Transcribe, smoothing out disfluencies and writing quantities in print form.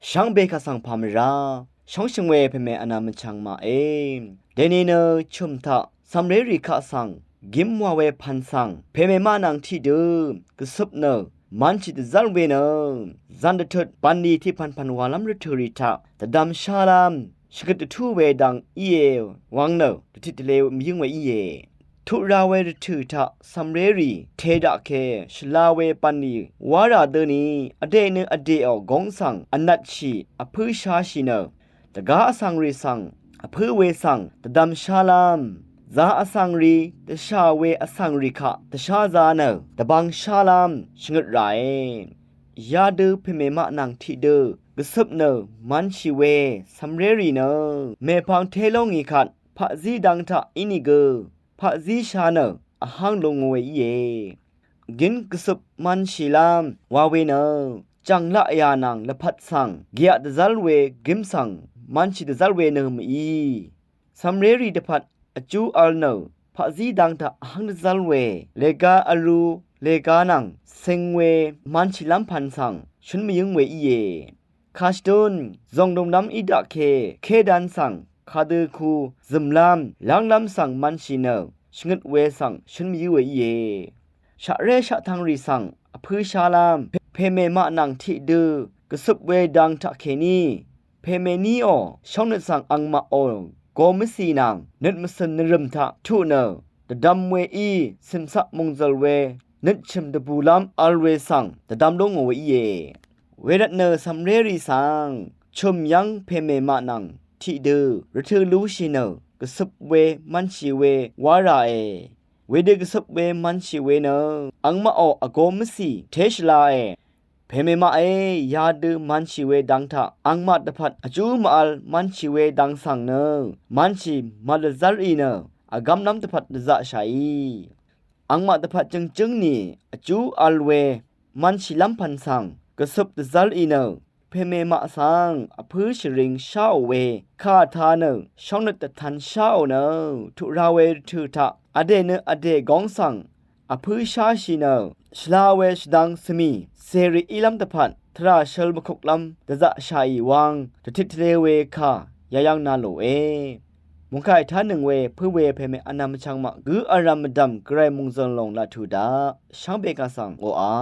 ช่างเบคาสังพามราช่องชิงเวเพเมอนามันชังมาเองเดนีเนอชุมทะสัมเรริคาสังกิมวาเวพันสังเพเมมานังที่เดิมกสุบเนอมันชิดซัลเวเนอซันเดทุดปันดีที่พันวาลัมรทุริทะแต่ดำชาลามชกตทูเวดังอีเอวังเนอติดเลวมียุงเวอีเอทุราเวรถือทะสัมเรรีเทดะเคชลาเวปันนีวาราเดนีอเดเนอเดอกงสังอนัดชีอพืชาชิเนตะกาอสังรีสังอพืเวสังตะดัมชาลามซาอสังรีตะชาเวอสังริคะตะชาซาเนตะบังชาลามชงดไรยาดือเพเมมะนังทิเดกสึบเนมันชิเวสัมเรรีเนเมพังเทลงอีขัดพะซีดังทะอินิเกพระซีชาเนอหังลงเวเยกินกสุบมันชิลามวาเวเนจังละยานังละพัดสังเกียดซัลเวกิมสังมันชิดซัลเวเนมอีสัมเรรีดพัดอจูอัลเนพระซีดังทะหังซัลเวเลกาอรูเลกานังเซงเวมันชิลัมพันสังชุนมียุงเวเยคาสตุนซองดงน้ำอิดะเคดันสังคาดือคูซึมลามลังลำสังมันชิเนชงดเวสังชุนมีเวเยชะเรชะทังรีสังอพือชาลามเพเมมะนังทิดือกสุบเวดังทะเคนีเพเมนีโอช่องนึสังอังมาโอโกมสีนางนึดมสนนรมทะทุเนตะดัมเวอีสิมสักมงจลเวนึดชิมตะบูลามอัลเวสังตะดัมลงเวเยเวรัตเนสัมเรรีสังชุมยังเพเมมะนังที่เดอรถือลูชิเนกสุบเวมันชิเววาราเอเวเดกสุบเวมันชิเวเนอังมาออโกมสีเทชลาเอเพเมมาเอยาดมันชิเวดังทะอังมาตพัดอจูมาอัลมันชิเวดังสังเนมันชิมาลซัลอีเนอากำน้ำตพัดจะชัยอังมาตพัดจึงนี่อจูอัลเวมันชิลัมพันสังกสุบตซัลอีเนเพเมมาสังอพืชริงชาวเวคาทาเนช่องนตทันชาวเนทุราเวทุทะอเดเนอเดกองสังอพืชาชิเนชลาเวชดังสมีเซรีอิลัมตพันทราเชลบคุกลัมตะจะชัยวังตะทิทเลเวคายายังนาโลเอมุงไข่ท่านหนึ่งเวเพื่อเวเพเมอนามชังมะกืออารามดัมไกรมุงซอนลงลาทูดาช่างเบกาสังโออา